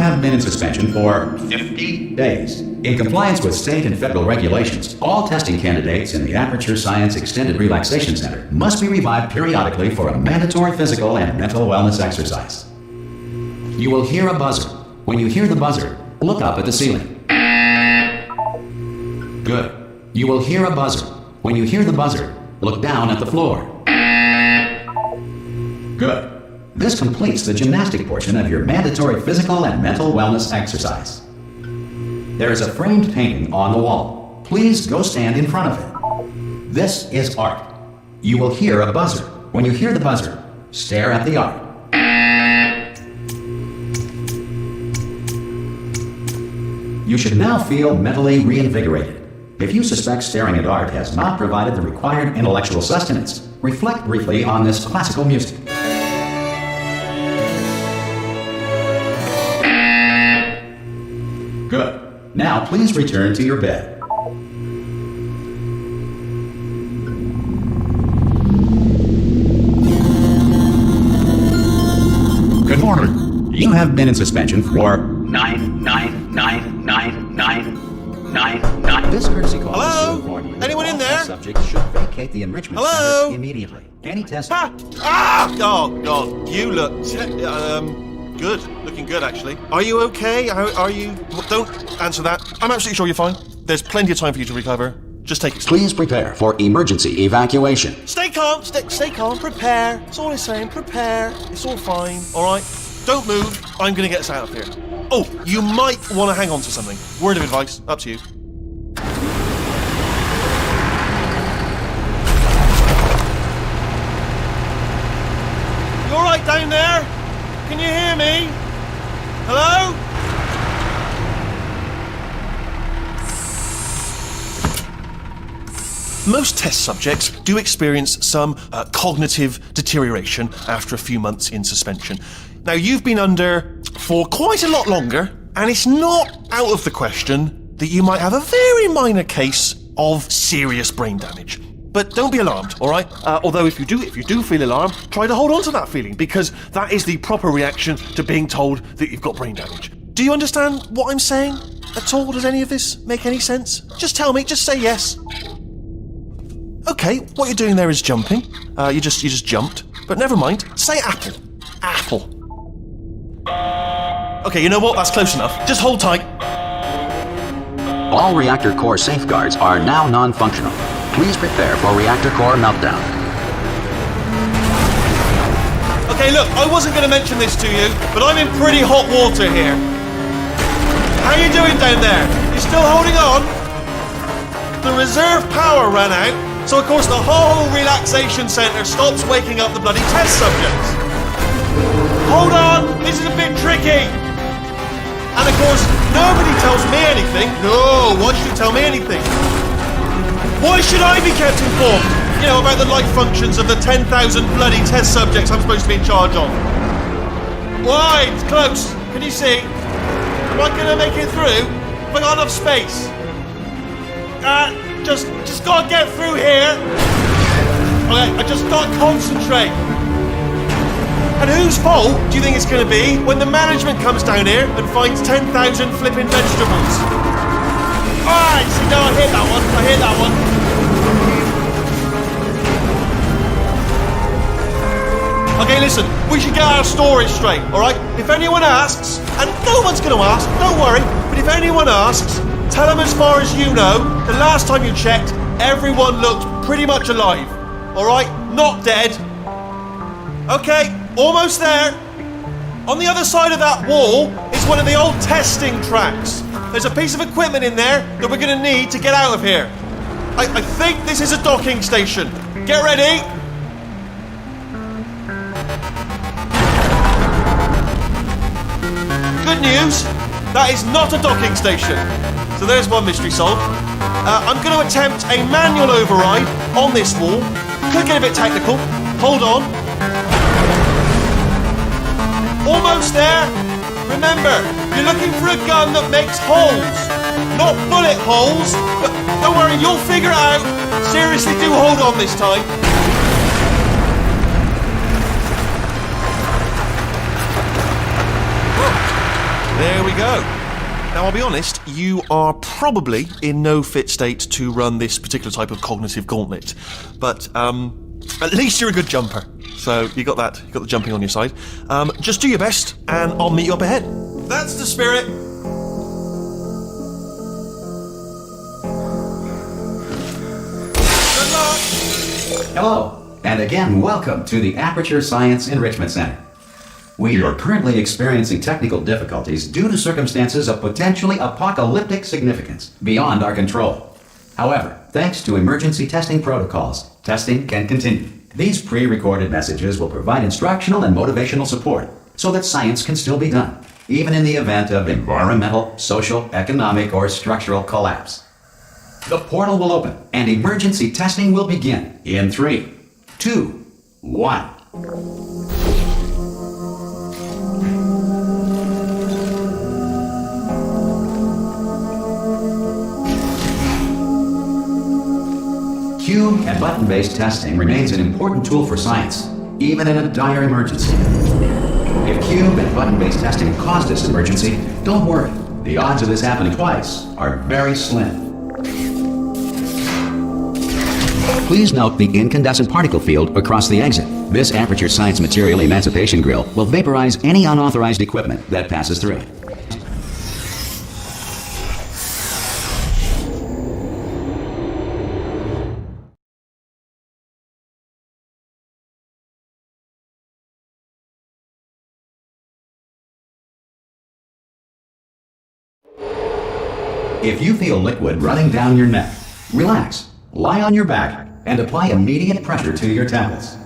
have been in suspension for 50 days. In compliance with state and federal regulations, all testing candidates in the Aperture Science Extended Relaxation Center must be revived periodically for a mandatory physical and mental wellness exercise. You will hear a buzzer. When you hear the buzzer, look up at the ceiling. Good. You will hear a buzzer. When you hear the buzzer, look down at the floor. Good. This completes the gymnastic portion of your mandatory physical and mental wellness exercise. There is a framed painting on the wall. Please go stand in front of it. This is art. You will hear a buzzer. When you hear the buzzer, stare at the art. You should now feel mentally reinvigorated. If you suspect staring at art has not provided the required intellectual sustenance, reflect briefly on this classical music. Good. Now please return to your bed. Good morning. You have been in suspension for 9999999. This courtesy call. Hello? Anyone in there? Subject should vacate the enrichment center immediately. Any test? Oh God! You look good. Looking good, actually. Are you okay? Are you? Don't answer that. I'm absolutely sure you're fine. There's plenty of time for you to recover. Just take it slow. Please prepare for emergency evacuation. Stay calm. Stay calm. Prepare. That's all I'm saying. Prepare. It's all fine. All right. Don't move. I'm gonna get us out of here. Oh, you might want to hang on to something. Word of advice. Up to you. You all right down there? Can you hear me? Hello? Most test subjects do experience some cognitive deterioration after a few months in suspension. Now, you've been under for quite a lot longer, and it's not out of the question that you might have a very minor case of serious brain damage. But don't be alarmed, all right? Although if you do feel alarmed, try to hold on to that feeling, because that is the proper reaction to being told that you've got brain damage. Do you understand what I'm saying at all? Does any of this make any sense? Just tell me, just say yes. Okay, what you're doing there is jumping. You just jumped. But never mind, say apple. Apple. Okay, you know what? That's close enough. Just hold tight. All reactor core safeguards are now non-functional. Please prepare for reactor core meltdown. Okay, look, I wasn't going to mention this to you, but I'm in pretty hot water here. How you doing down there? You still holding on? The reserve power ran out, so of course the whole relaxation centre stops waking up the bloody test subjects. Hold on, this is a bit tricky. And of course, nobody tells me anything. No, why should you tell me anything? Why should I be kept informed? You know, about the life functions of the 10,000 bloody test subjects I'm supposed to be in charge of. Why? It's close. Can you see? Am I gonna make it through? Have I got enough space? Just gotta get through here. Okay, I just gotta concentrate. And whose fault do you think it's going to be when the management comes down here and finds 10,000 flipping vegetables? Alright, see, no, I hear that one. Okay, listen, we should get our story straight, alright? If anyone asks, and no one's going to ask, don't worry, but if anyone asks, tell them as far as you know, the last time you checked, everyone looked pretty much alive, alright? Not dead. Okay. Almost there. On the other side of that wall is one of the old testing tracks. There's a piece of equipment in there that we're going to need to get out of here. I think this is a docking station. Get ready. Good news, that is not a docking station. So there's one mystery solved. I'm going to attempt a manual override on this wall. Could get a bit technical. Hold on. Almost there. Remember, you're looking for a gun that makes holes, not bullet holes. But don't worry, you'll figure it out. Seriously, do hold on this time. There we go. Now, I'll be honest, you are probably in no fit state to run this particular type of cognitive gauntlet. But at least you're a good jumper. So you got that. You got the jumping on your side. Just do your best, and I'll meet you up ahead. That's the spirit. Good luck. Hello, and again, welcome to the Aperture Science Enrichment Center. We are currently experiencing technical difficulties due to circumstances of potentially apocalyptic significance beyond our control. However, thanks to emergency testing protocols, testing can continue. These pre-recorded messages will provide instructional and motivational support so that science can still be done, even in the event of environmental, social, economic, or structural collapse. The portal will open and emergency testing will begin in 3, 2, 1. Cube and button-based testing remains an important tool for science, even in a dire emergency. If cube and button-based testing caused this emergency, don't worry. The odds of this happening twice are very slim. Please note the incandescent particle field across the exit. This Aperture Science Material Emancipation Grill will vaporize any unauthorized equipment that passes through it. If you feel liquid running down your neck, relax, lie on your back, and apply immediate pressure to your temples.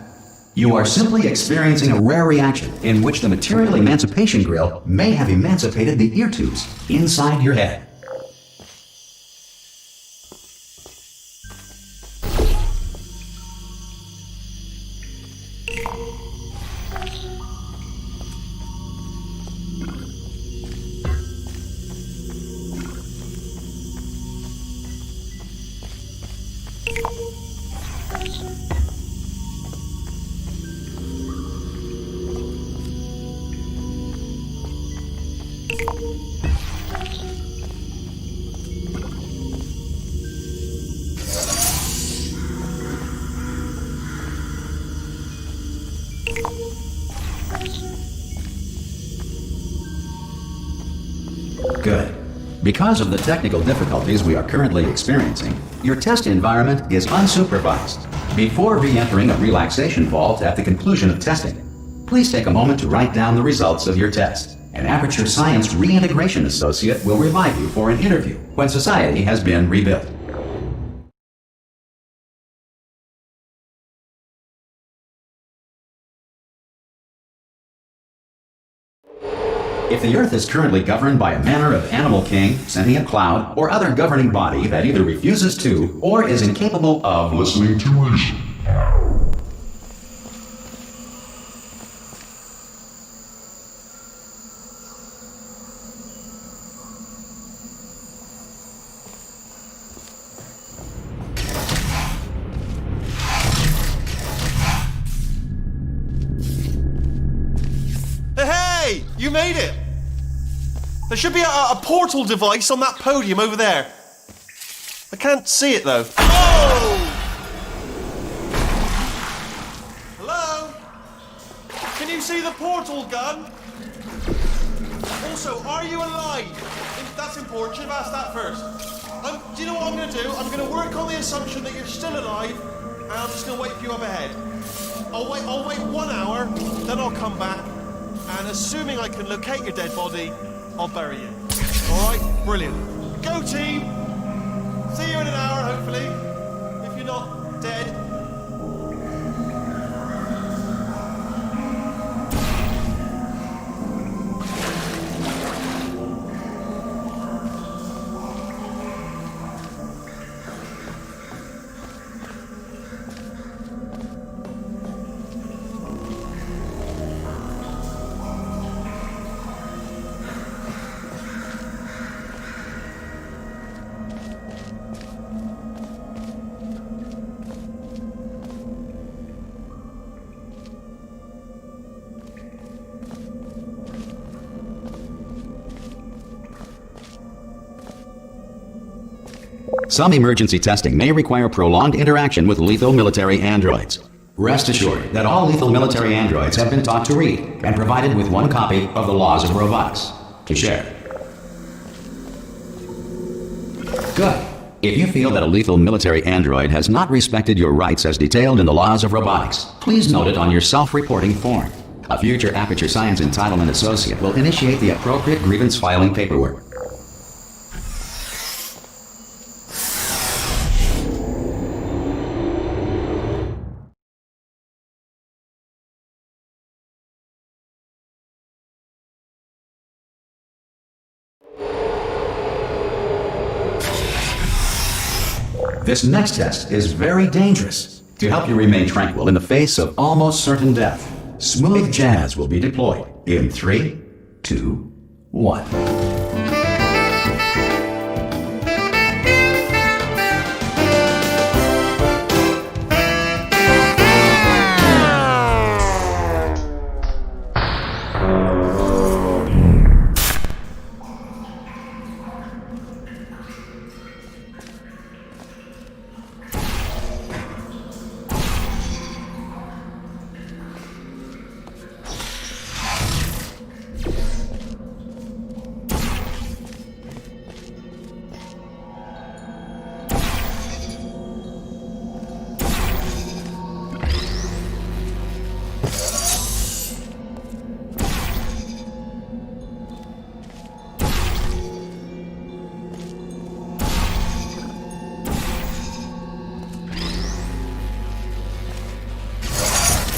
You are simply experiencing a rare reaction in which the Material Emancipation Grill may have emancipated the ear tubes inside your head. Good. Because of the technical difficulties we are currently experiencing, your test environment is unsupervised. Before re-entering a relaxation vault at the conclusion of testing, please take a moment to write down the results of your test. An Aperture Science Reintegration Associate will revive you for an interview when society has been rebuilt. If the Earth is currently governed by a manner of animal king, sentient cloud, or other governing body that either refuses to or is incapable of listening to reason. Hey, you made it! There should be a portal device on that podium over there. I can't see it though. Oh! Hello? Can you see the portal gun? Also, are you alive? That's important. Should have asked that first. Do you know what I'm going to do? I'm going to work on the assumption that you're still alive, and I'm just going to wait for you up ahead. I'll wait 1 hour, then I'll come back, and assuming I can locate your dead body, I'll bury you. Alright? Brilliant. Go team! See you in an hour, hopefully. If you're not dead. Some emergency testing may require prolonged interaction with lethal military androids. Rest assured that all lethal military androids have been taught to read and provided with one copy of the Laws of Robotics to share. Good. If you feel that a lethal military android has not respected your rights as detailed in the Laws of Robotics, please note it on your self-reporting form. A future Aperture Science Entitlement Associate will initiate the appropriate grievance filing paperwork. This next test is very dangerous. To help you remain tranquil in the face of almost certain death, smooth jazz will be deployed in 3, 2, 1.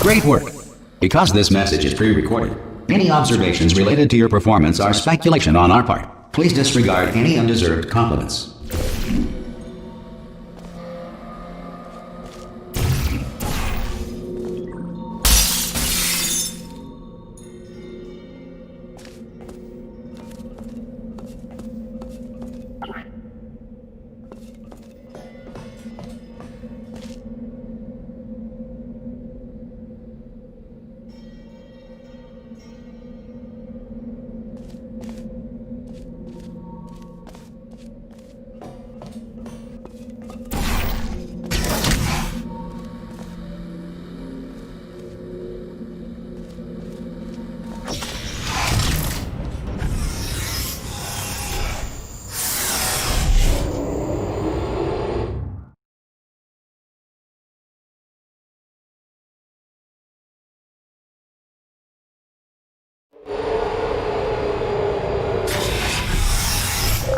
Great work! Because this message is pre-recorded, any observations related to your performance are speculation on our part. Please disregard any undeserved compliments.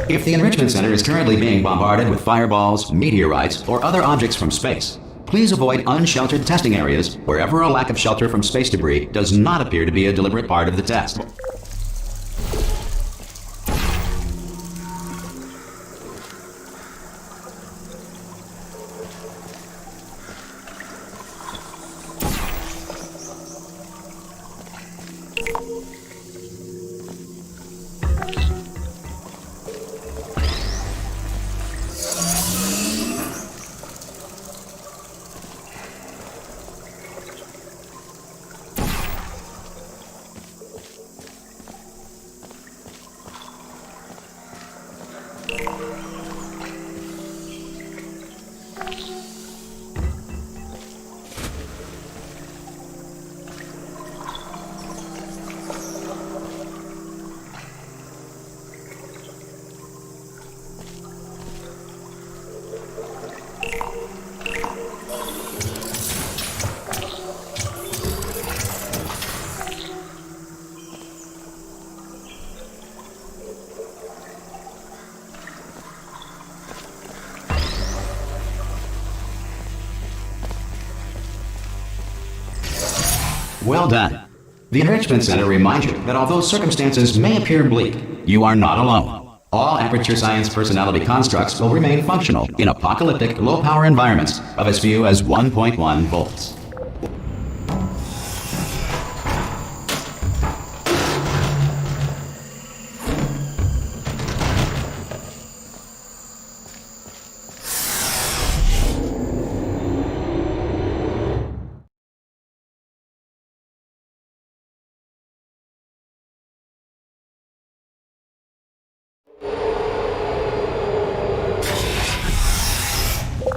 If the Enrichment Center is currently being bombarded with fireballs, meteorites, or other objects from space, please avoid unsheltered testing areas wherever a lack of shelter from space debris does not appear to be a deliberate part of the test. Well done. The Enrichment Center reminds you that although circumstances may appear bleak, you are not alone. All Aperture Science personality constructs will remain functional in apocalyptic, low-power environments of as few as 1.1 volts.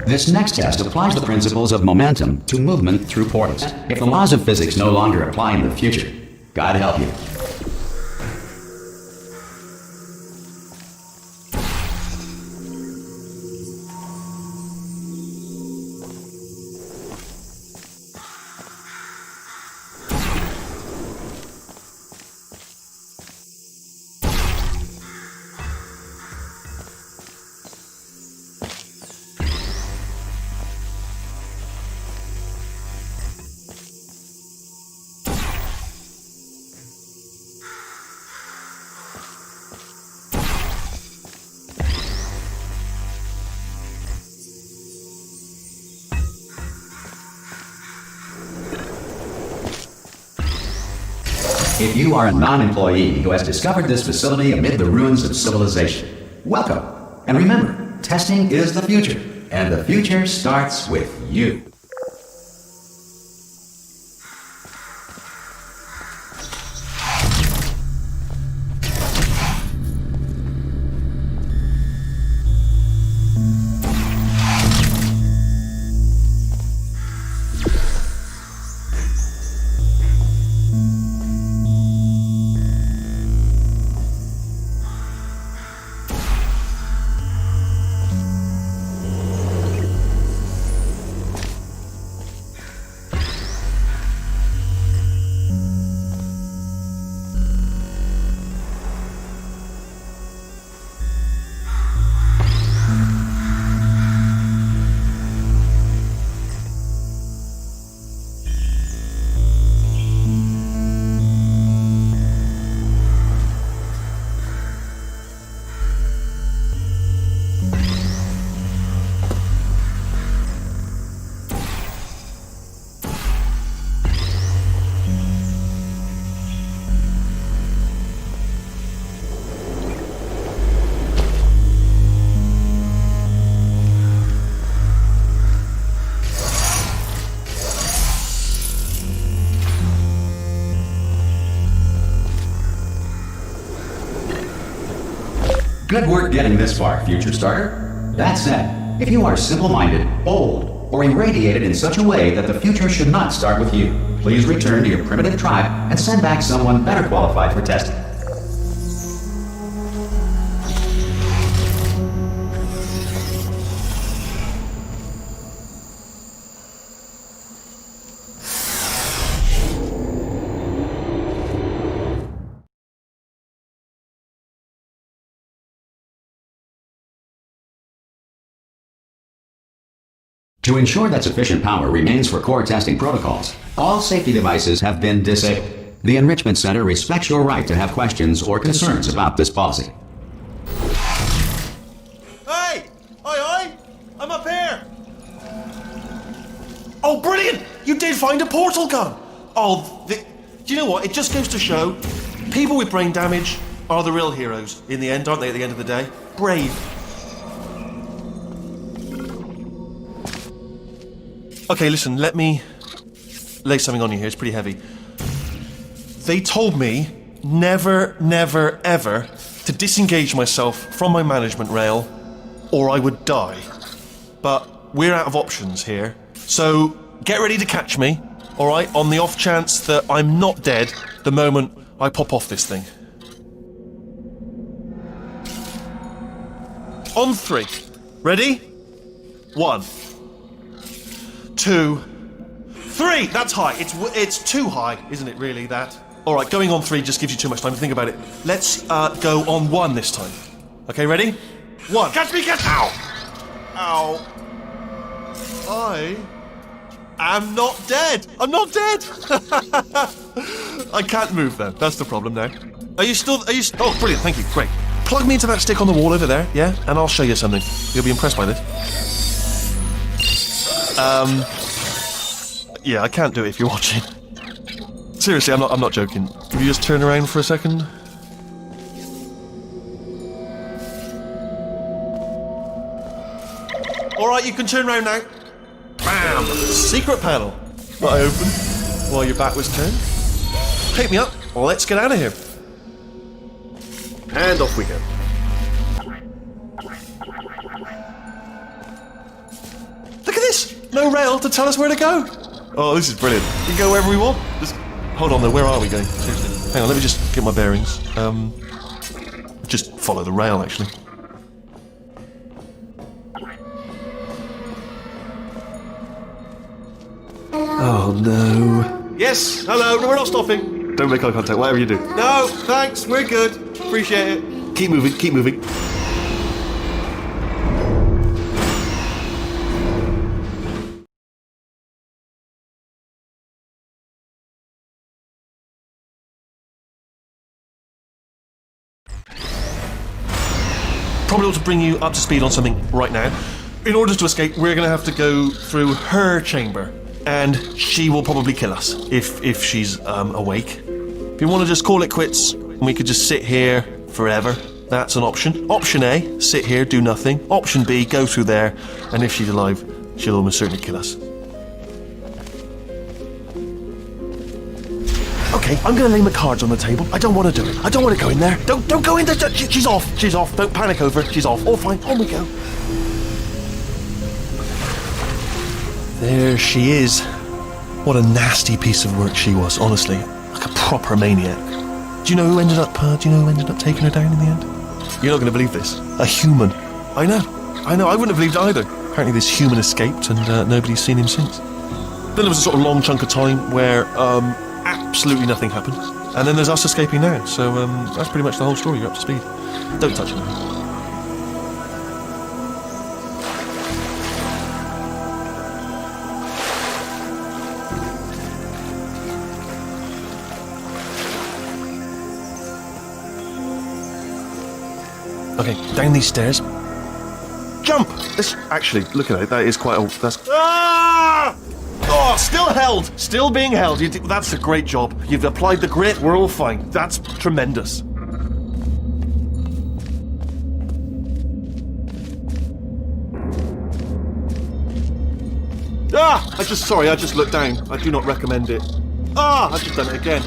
This next test applies the principles of momentum to movement through portals. If the laws of physics no longer apply in the future, God help you. If you are a non-employee who has discovered this facility amid the ruins of civilization, welcome. And remember, testing is the future, and the future starts with you. Good work getting this far, future starter. That said, if you are simple-minded, bold, or irradiated in such a way that the future should not start with you, please return to your primitive tribe and send back someone better qualified for testing. To ensure that sufficient power remains for core testing protocols, all safety devices have been disabled. The Enrichment Center respects your right to have questions or concerns about this policy. Hey! Oi! I'm up here! Oh, brilliant! You did find a portal gun! Do you know what? It just goes to show, people with brain damage are the real heroes in the end, aren't they, at the end of the day? Brave. Okay, listen, let me lay something on you here. It's pretty heavy. They told me never, ever to disengage myself from my management rail or I would die. But we're out of options here. So get ready to catch me, all right, on the off chance that I'm not dead the moment I pop off this thing. On 3. Ready? 1, 2, 3! That's high. It's too high, isn't it, really, that? Alright, going on 3 just gives you too much time to think about it. Let's go on 1 this time. Okay, ready? 1. Catch me, catch! Ow! Ow. I am not dead! I'm not dead! I can't move, though. That's the problem now. Are you still... Oh, brilliant, thank you. Great. Plug me into that stick on the wall over there, yeah? And I'll show you something. You'll be impressed by this. Yeah, I can't do it if you're watching. Seriously, I'm not joking. Will you just turn around for a second? Alright, you can turn around now. Bam! Secret panel. That I opened while your back was turned. Pick me up. Let's get out of here. And off we go. No rail to tell us where to go. Oh, this is brilliant. We can go wherever we want. Just hold on though, where are we going? Seriously. Hang on, let me just get my bearings. Just follow the rail, actually. Oh no. Yes, hello, no, we're not stopping. Don't make eye contact, whatever you do. No, thanks, we're good. Appreciate it. Keep moving, keep moving. Probably ought to bring you up to speed on something right now. In order to escape, we're going to have to go through her chamber, and she will probably kill us if she's awake. If you want to just call it quits, and we could just sit here forever, that's an option. Option A, sit here, do nothing. Option B, go through there, and if she's alive, she'll almost certainly kill us. Okay, I'm going to lay my cards on the table. I don't want to do it. I don't want to go in there. Don't go in there. She's off. She's off. Don't panic over it. She's off. All fine. On we go. There she is. What a nasty piece of work she was, honestly. Like a proper maniac. Do you know who ended up taking her down in the end? You're not going to believe this. A human. I know. I wouldn't have believed it either. Apparently this human escaped and nobody's seen him since. Then there was a sort of long chunk of time where absolutely nothing happened. And then there's us escaping now. So that's pretty much the whole story. You're up to speed. Don't touch it. Okay, down these stairs. Jump! This, actually, look at it. That is quite old. That's... Ah! Oh, still held. Still being held. That's a great job. You've applied the grit. We're all fine. That's tremendous. Ah! I just looked down. I do not recommend it. Ah! I've just done it again.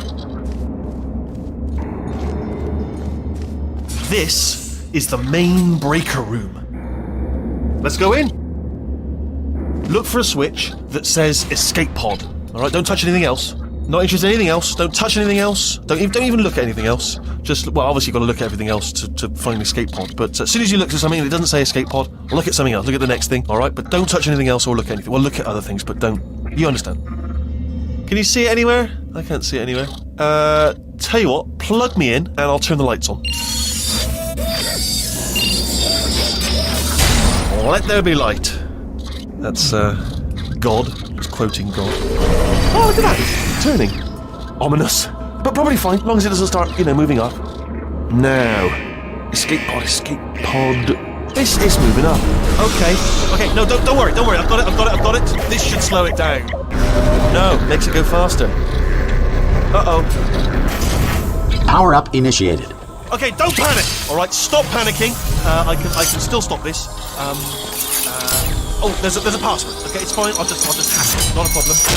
This is the main breaker room. Let's go in. Look for a switch that says escape pod. Alright, don't touch anything else. Not interested in anything else. Don't touch anything else. Don't even look at anything else. Just, well, obviously you've got to look at everything else to find the escape pod. But as soon as you look at something and it doesn't say escape pod, look at something else. Look at the next thing, alright? But don't touch anything else or look at anything. Well, look at other things, but don't. You understand. Can you see it anywhere? I can't see it anywhere. Tell you what, plug me in and I'll turn the lights on. Let there be light. That's, God. Just quoting God. Oh, look at that! It's turning. Ominous. But probably fine, as long as it doesn't start, moving up. Now. Escape pod. It's moving up. Okay, no, don't worry. I've got it. This should slow it down. No, makes it go faster. Uh-oh. Power up initiated. Okay, don't panic! Alright, stop panicking. I can still stop this. Oh, there's a password. Okay, it's fine. I'll just hack it. Not a problem. C.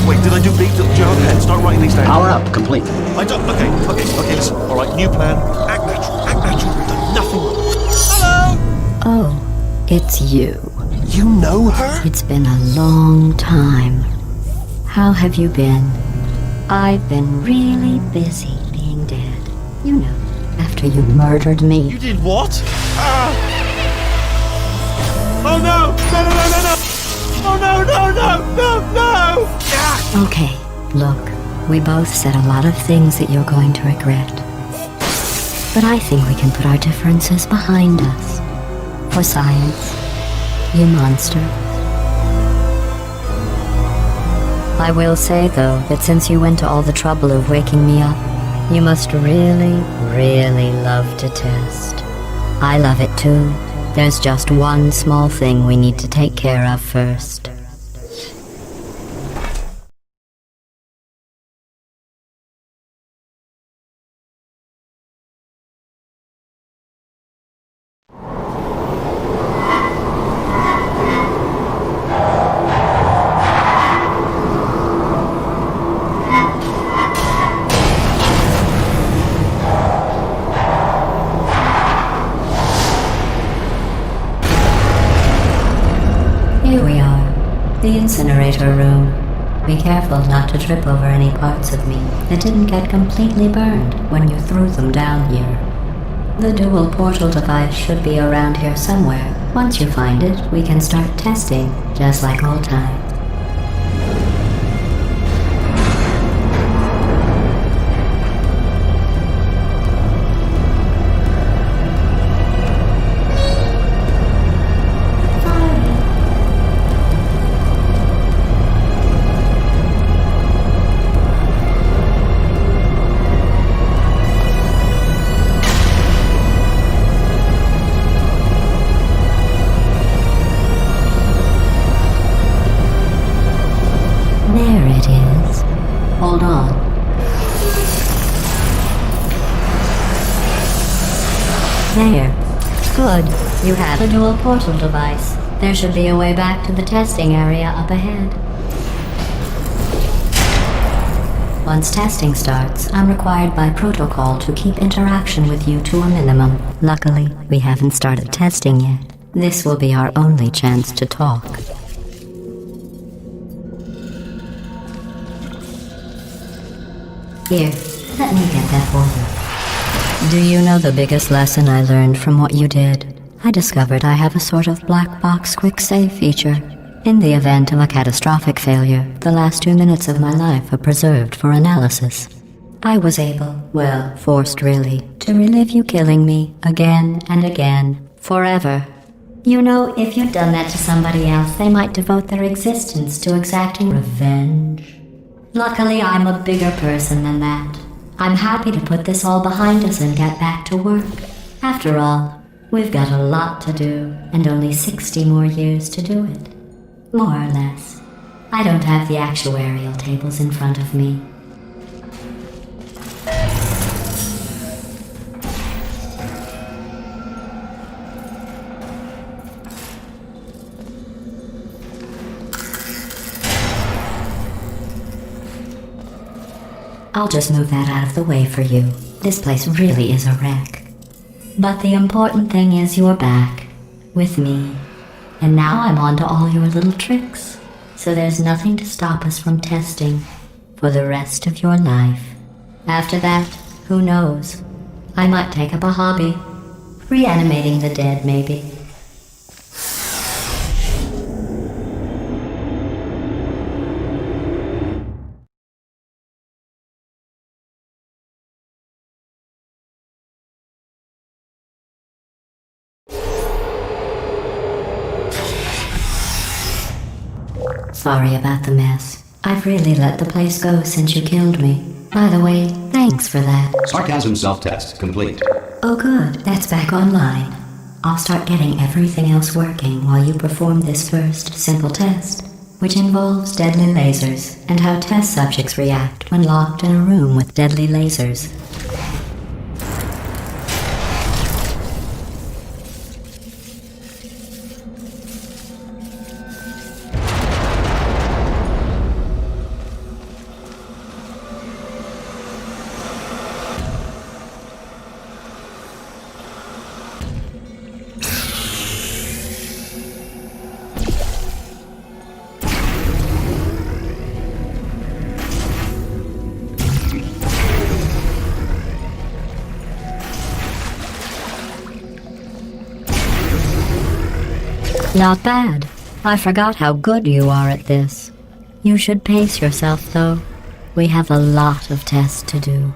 Wait, did I do B? Okay, start writing these down. Power up complete. I don't. Okay, listen. Alright, new plan. Act natural. We've done nothing wrong. Hello! Oh, it's you. You know her? It's been a long time. How have you been? I've been really busy being dead. After you murdered me. You did what? Oh no! No! Oh no! Ah! Okay, look, we both said a lot of things that you're going to regret. But I think we can put our differences behind us. For science, you monster. I will say, though, that since you went to all the trouble of waking me up, you must really, really love to test. I love it too. There's just one small thing we need to take care of first. incinerator room. Be careful not to trip over any parts of me that didn't get completely burned when you threw them down here. The dual portal device should be around here somewhere. Once you find it, we can start testing, just like old times. There it is. Hold on. There. Good. You have a dual portal device. There should be a way back to the testing area up ahead. Once testing starts, I'm required by protocol to keep interaction with you to a minimum. Luckily, we haven't started testing yet. This will be our only chance to talk. Here, let me get that for you. Do you know the biggest lesson I learned from what you did? I discovered I have a sort of black box quick save feature. In the event of a catastrophic failure, the last 2 minutes of my life are preserved for analysis. I was able, well, forced really, to relive you killing me again and again, forever. You know, if you'd done that to somebody else, they might devote their existence to exacting revenge. Luckily, I'm a bigger person than that. I'm happy to put this all behind us and get back to work. After all, we've got a lot to do, and only 60 more years to do it. More or less. I don't have the actuarial tables in front of me. I'll just move that out of the way for you. This place really is a wreck. But the important thing is you're back. With me. And now I'm on to all your little tricks. So there's nothing to stop us from testing. For the rest of your life. After that, who knows? I might take up a hobby. Reanimating the dead, maybe. Sorry about the mess. I've really let the place go since you killed me. By the way, thanks for that. Sarcasm self-test complete. Oh good, that's back online. I'll start getting everything else working while you perform this first simple test, which involves deadly lasers and how test subjects react when locked in a room with deadly lasers. Not bad. I forgot how good you are at this. You should pace yourself, though. We have a lot of tests to do.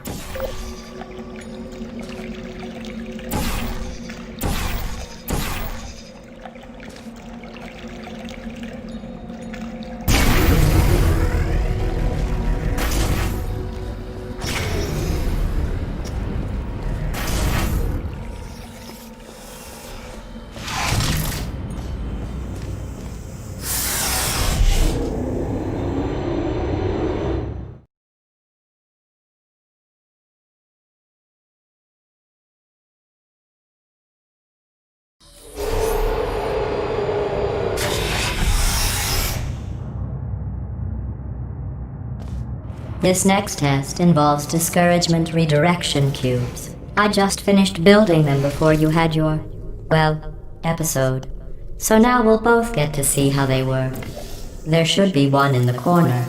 This next test involves discouragement redirection cubes. I just finished building them before you had your, well, episode. So now we'll both get to see how they work. There should be one in the corner.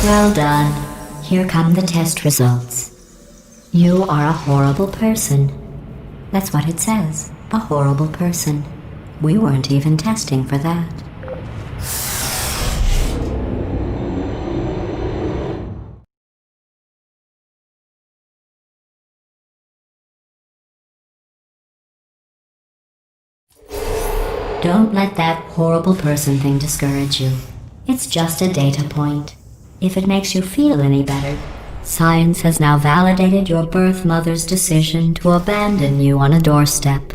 Well done. Here come the test results. You are a horrible person. That's what it says. A horrible person. We weren't even testing for that. Don't let that horrible person thing discourage you. It's just a data point. If it makes you feel any better, science has now validated your birth mother's decision to abandon you on a doorstep.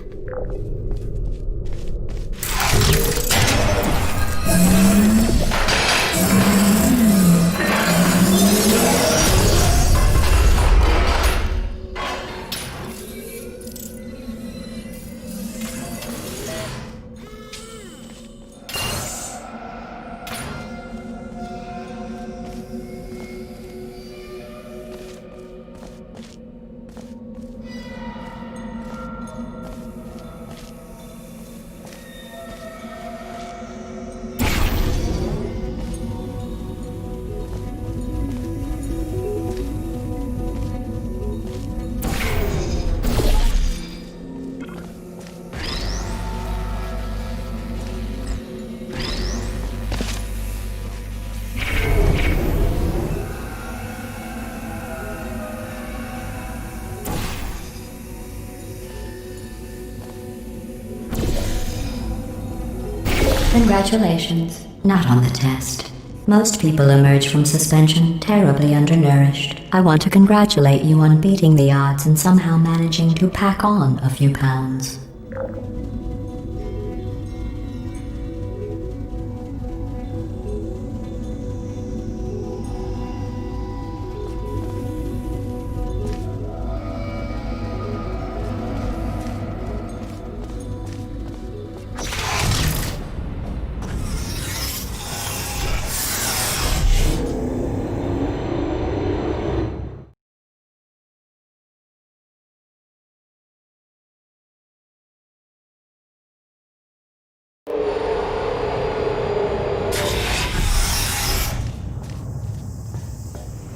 Congratulations. Not on the test. Most people emerge from suspension terribly undernourished. I want to congratulate you on beating the odds and somehow managing to pack on a few pounds.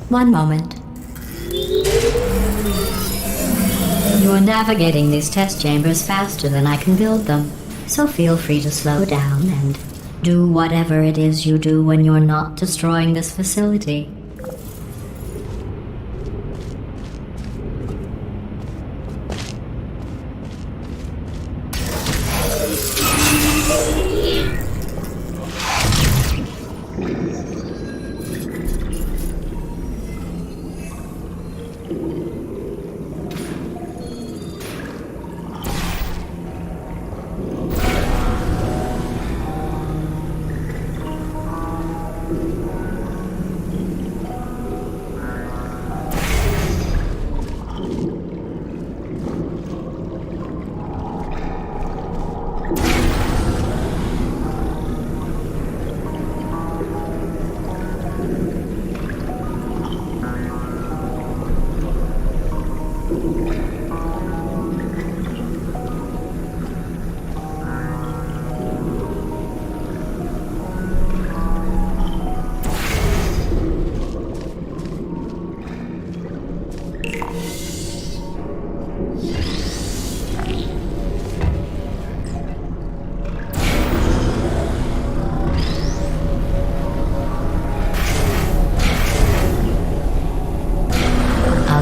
One moment. You are navigating these test chambers faster than I can build them, so feel free to slow down and do whatever it is you do when you're not destroying this facility.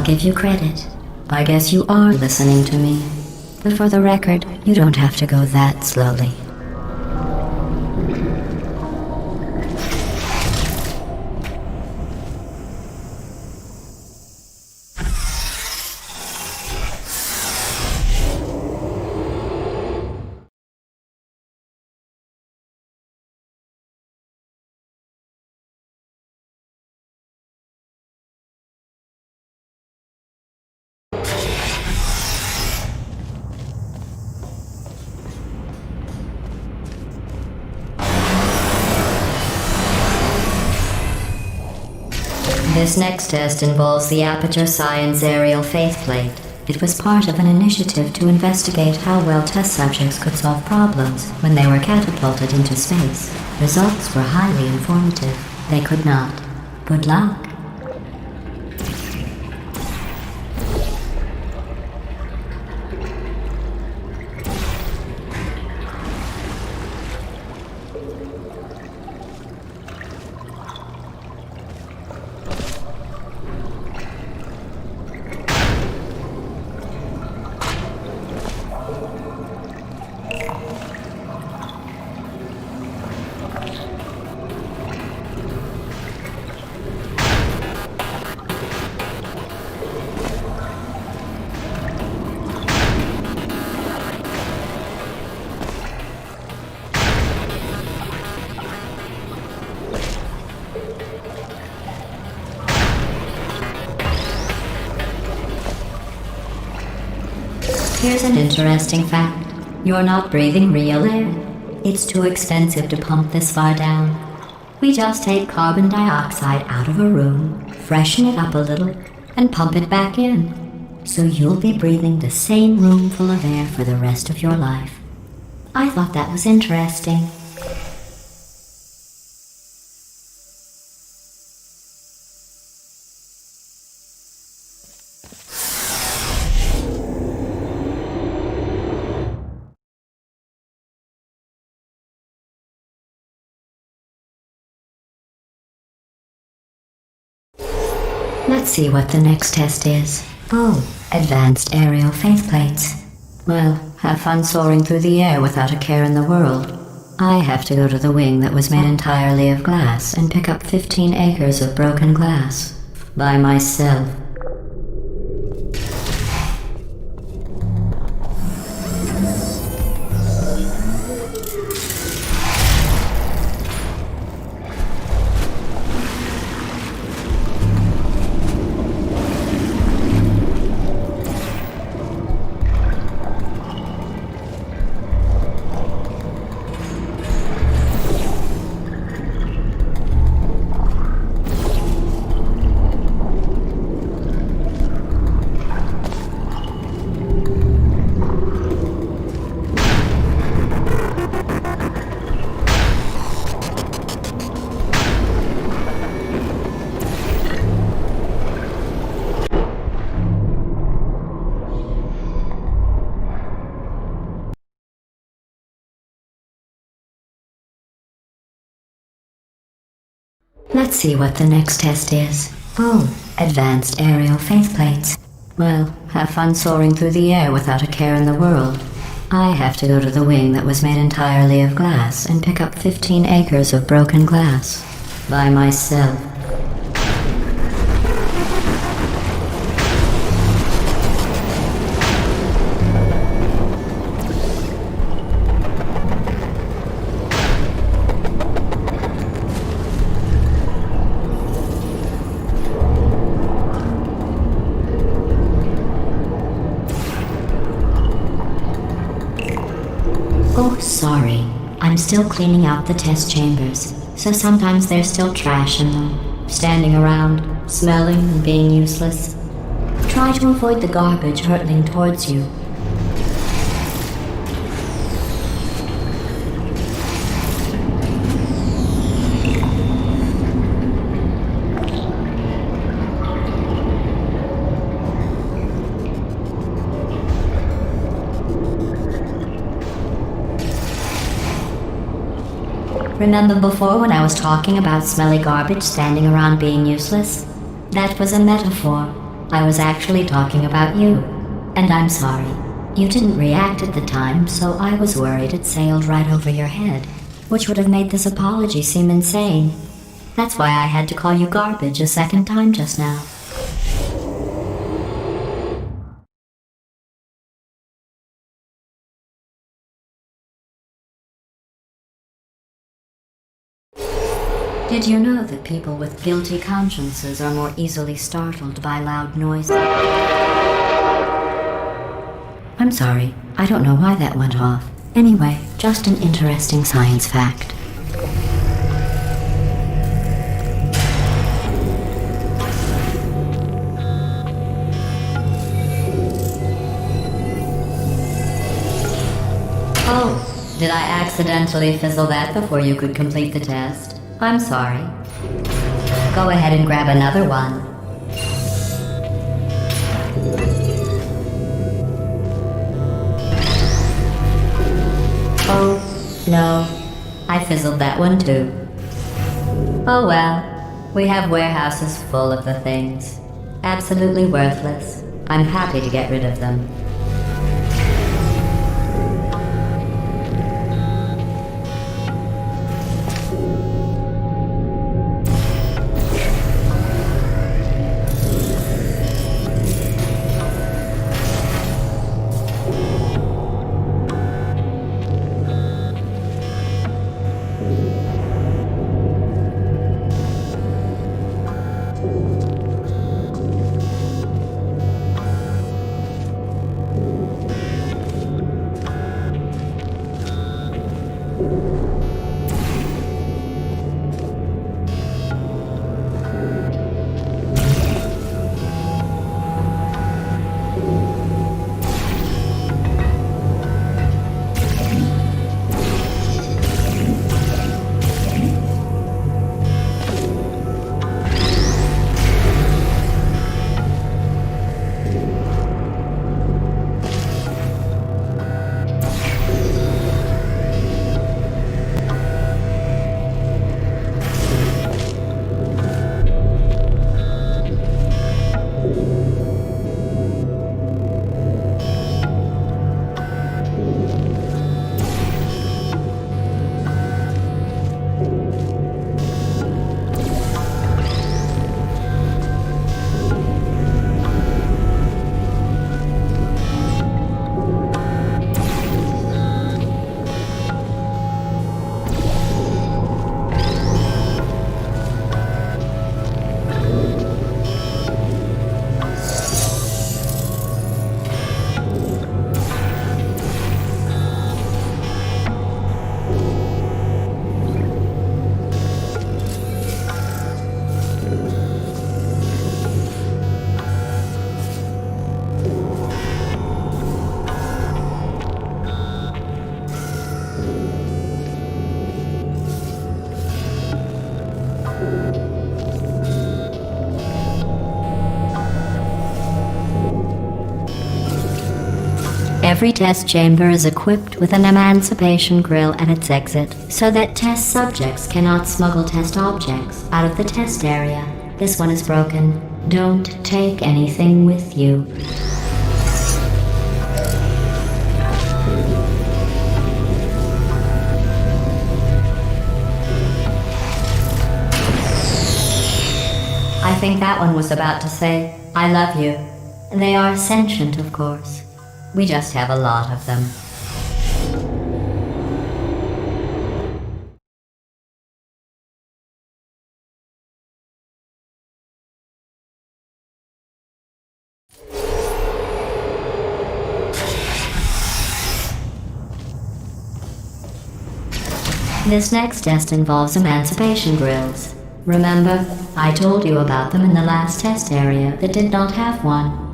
give you credit. I guess you are listening to me. But for the record, you don't have to go that slowly. This next test involves the Aperture Science aerial faceplate. It was part of an initiative to investigate how well test subjects could solve problems when they were catapulted into space. Results were highly informative. They could not. Good luck. Here's an interesting fact. You're not breathing real air. It's too expensive to pump this far down. We just take carbon dioxide out of a room, freshen it up a little, and pump it back in. So you'll be breathing the same room full of air for the rest of your life. I thought that was interesting. Let's see what the next test is. Oh, advanced aerial faceplates. Well, have fun soaring through the air without a care in the world. I have to go to the wing that was made entirely of glass and pick up 15 acres of broken glass. By myself. Let's see what the next test is. Oh, advanced aerial faceplates. Well, have fun soaring through the air without a care in the world. I have to go to the wing that was made entirely of glass and pick up 15 acres of broken glass. By myself. Oh, sorry. I'm still cleaning out the test chambers, so sometimes there's still trash in them, standing around, smelling and being useless. Try to avoid the garbage hurtling towards you. Remember before when I was talking about smelly garbage standing around being useless? That was a metaphor. I was actually talking about you. And I'm sorry. You didn't react at the time, so I was worried it sailed right over your head, which would have made this apology seem insane. That's why I had to call you garbage a second time just now. Did you know that people with guilty consciences are more easily startled by loud noises? I'm sorry, I don't know why that went off. Anyway, just an interesting science fact. Oh, did I accidentally fizzle that before you could complete the test? I'm sorry. Go ahead and grab another one. Oh, no. I fizzled that one too. Oh well. We have warehouses full of the things. Absolutely worthless. I'm happy to get rid of them. Every test chamber is equipped with an emancipation grill at its exit, so that test subjects cannot smuggle test objects out of the test area. This one is broken. Don't take anything with you. I think that one was about to say, I love you. They are sentient, of course. We just have a lot of them. This next test involves emancipation grills. Remember, I told you about them in the last test area that did not have one.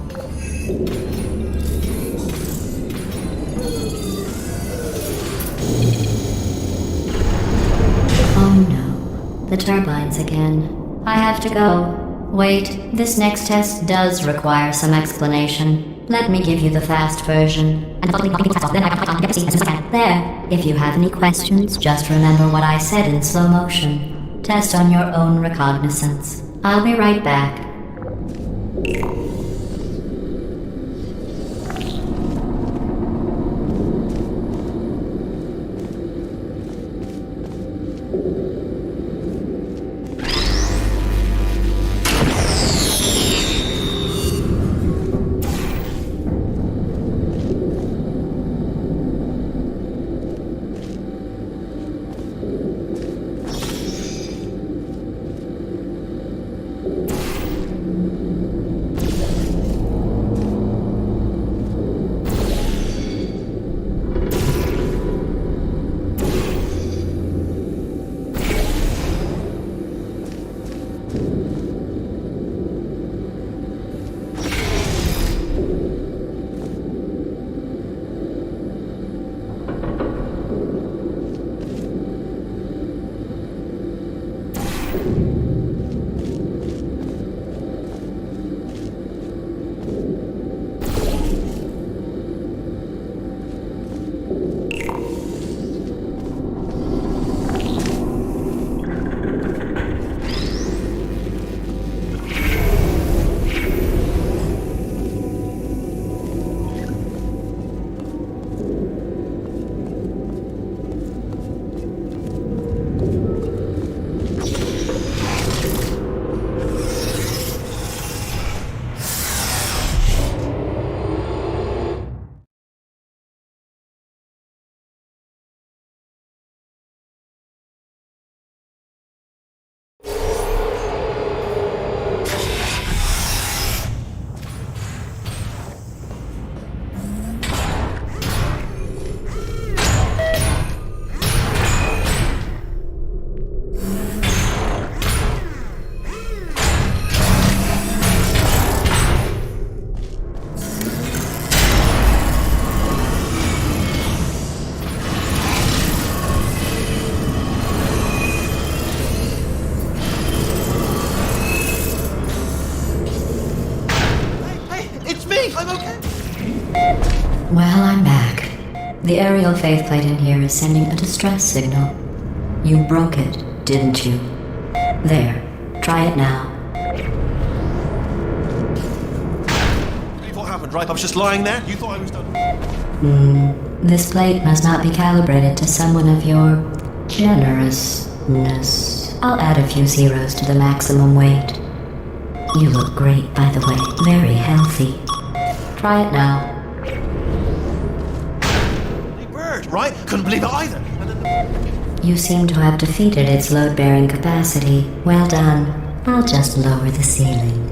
Oh no, the turbines again. I have to go. Wait, this next test does require some explanation. Let me give you the fast version. There, if you have any questions, just remember what I said in slow motion. Test on your own recognizance. I'll be right back. Well, I'm back. The aerial faceplate in here is sending a distress signal. You broke it, didn't you? There. Try it now. What happened, right? I was just lying there. You thought I was done. This plate must not be calibrated to someone of your generousness. I'll add a few zeros to the maximum weight. You look great, by the way. Very healthy. Try it now. Hey, bird, right? Couldn't believe it either. And then You seem to have defeated its load-bearing capacity. Well done. I'll just lower the ceiling.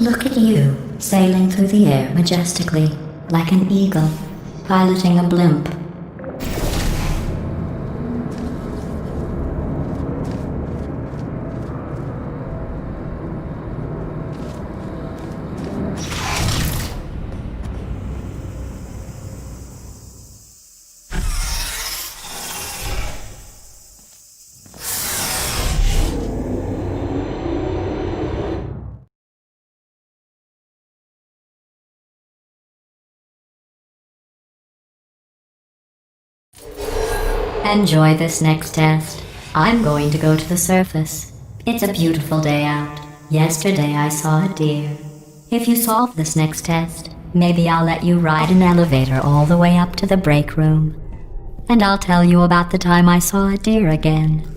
Look at you, sailing through the air majestically, like an eagle, piloting a blimp. Enjoy this next test. I'm going to go to the surface. It's a beautiful day out. Yesterday I saw a deer. If you solve this next test, maybe I'll let you ride an elevator all the way up to the break room. And I'll tell you about the time I saw a deer again.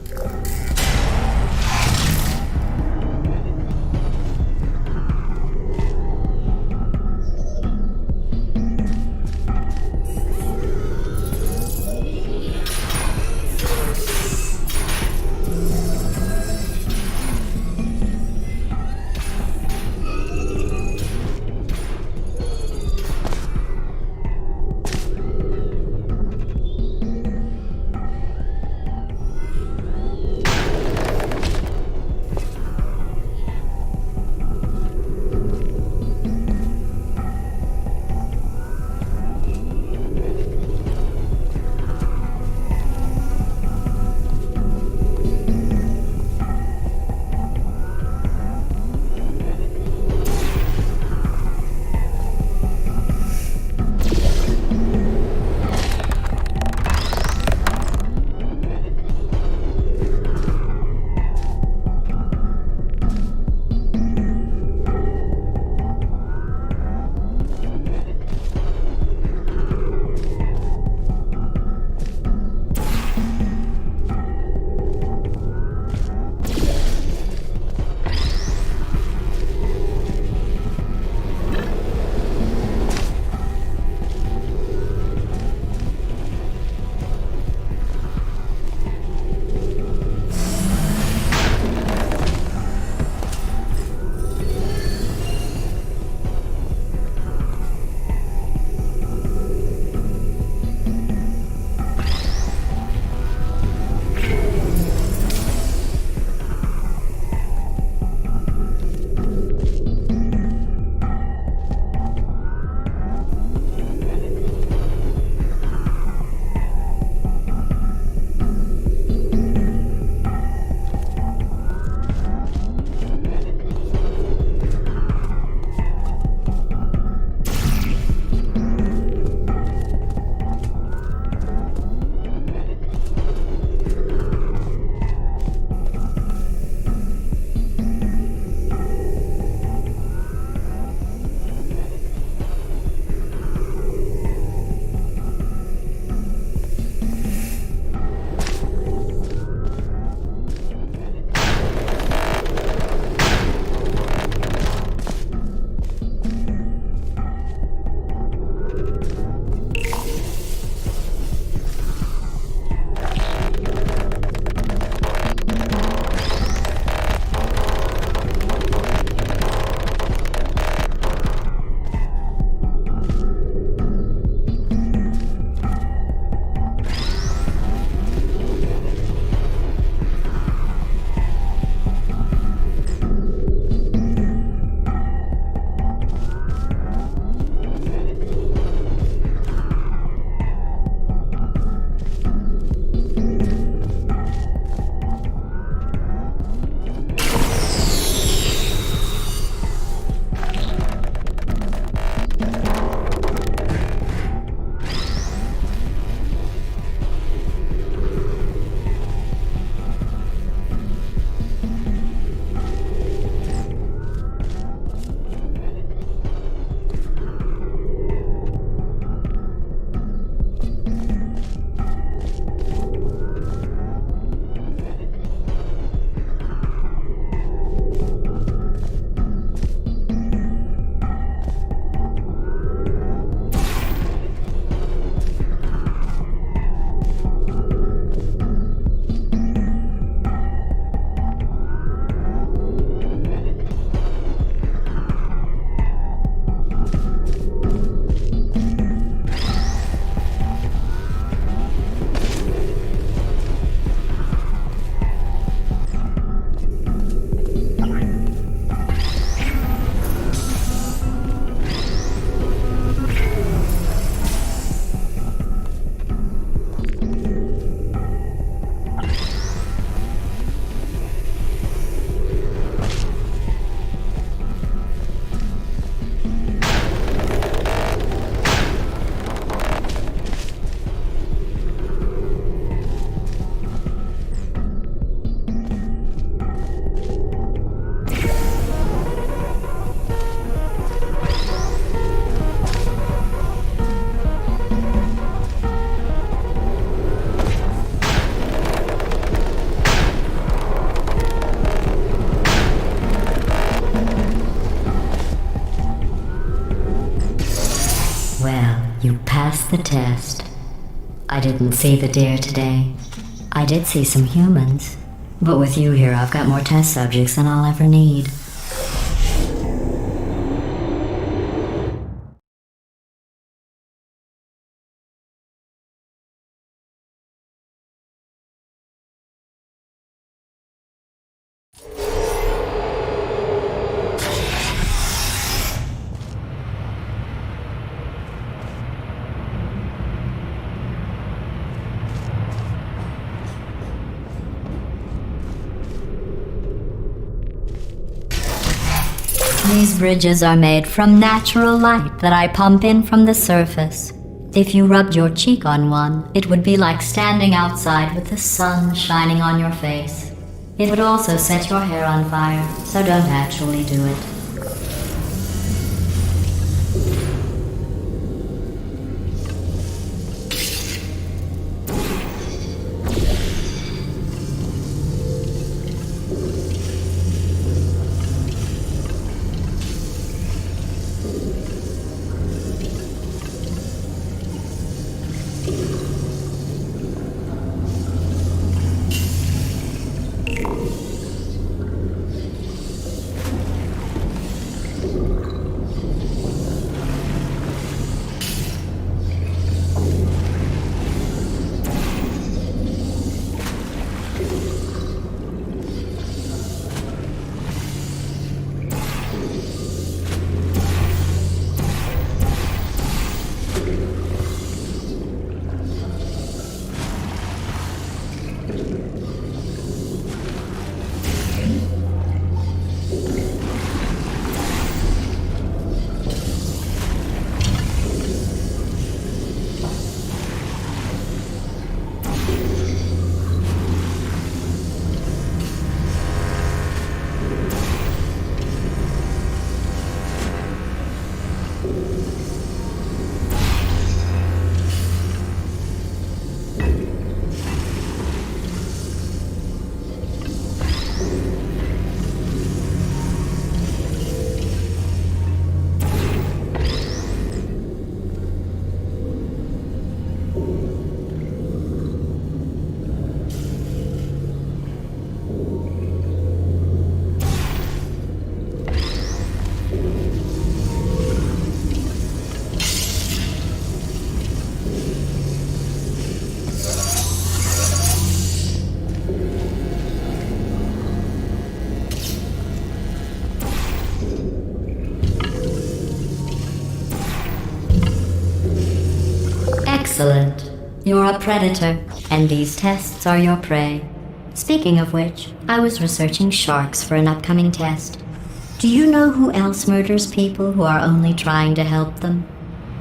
the test. I didn't see the deer today. I did see some humans. But with you here, I've got more test subjects than I'll ever need. These bridges are made from natural light that I pump in from the surface. If you rubbed your cheek on one, it would be like standing outside with the sun shining on your face. It would also set your hair on fire, so don't actually do it. Excellent. You're a predator, and these tests are your prey. Speaking of which, I was researching sharks for an upcoming test. Do you know who else murders people who are only trying to help them?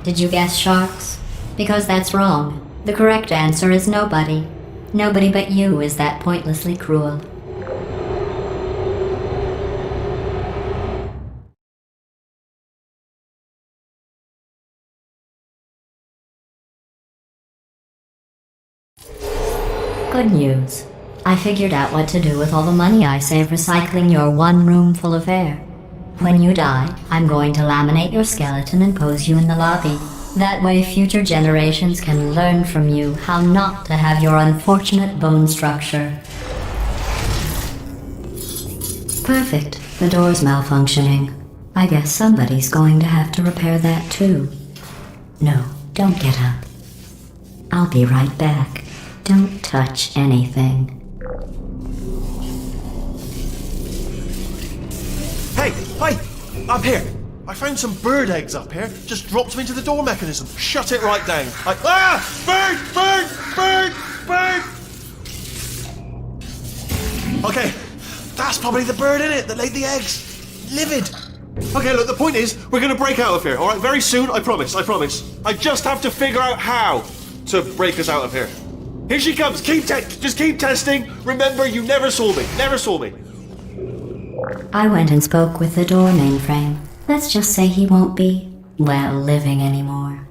Did you guess sharks? Because that's wrong. The correct answer is nobody. Nobody but you is that pointlessly cruel. Good news. I figured out what to do with all the money I save recycling your one room full of air. When you die, I'm going to laminate your skeleton and pose you in the lobby. That way future generations can learn from you how not to have your unfortunate bone structure. Perfect. The door's malfunctioning. I guess somebody's going to have to repair that too. No, don't get up. I'll be right back. Don't touch anything. Hey! Up here! I found some bird eggs up here. Just dropped them into the door mechanism. Shut it right down. Bird! Okay, that's probably the bird in it that laid the eggs. Livid. Okay, look, the point is, we're gonna break out of here, alright? Very soon, I promise. I just have to figure out how to break us out of here. Here she comes. Just keep testing. Remember, you never saw me. I went and spoke with the door mainframe. Let's just say he won't be, well, living anymore.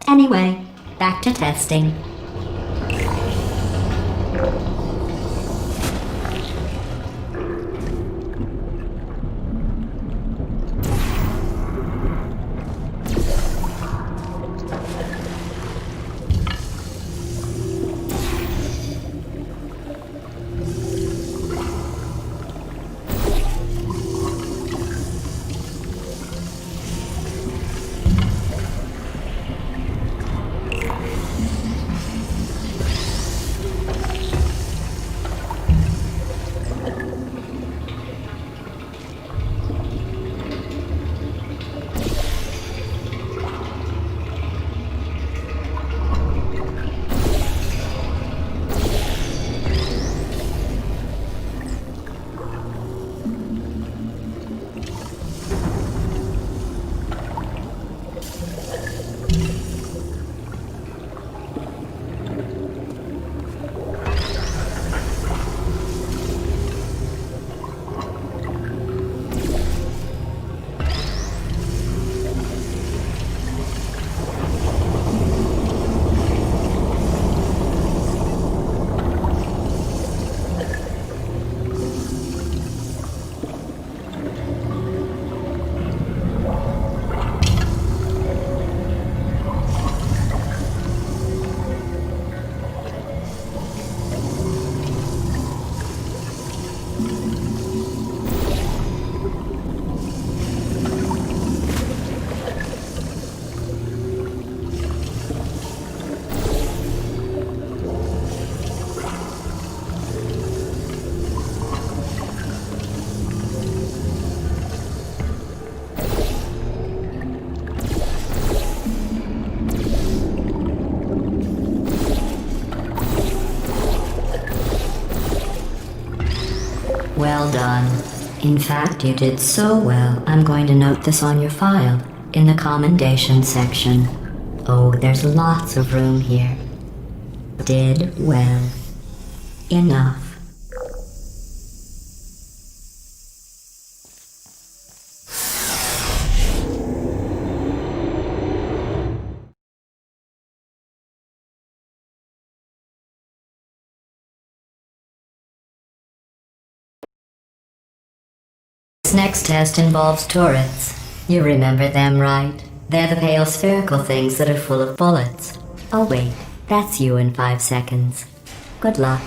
Anyway, back to testing. Well done. In fact, you did so well, I'm going to note this on your file, in the commendation section. Oh, there's lots of room here. Did well. Enough. This next test involves turrets. You remember them, right? They're the pale spherical things that are full of bullets. Oh wait, that's you in 5 seconds. Good luck.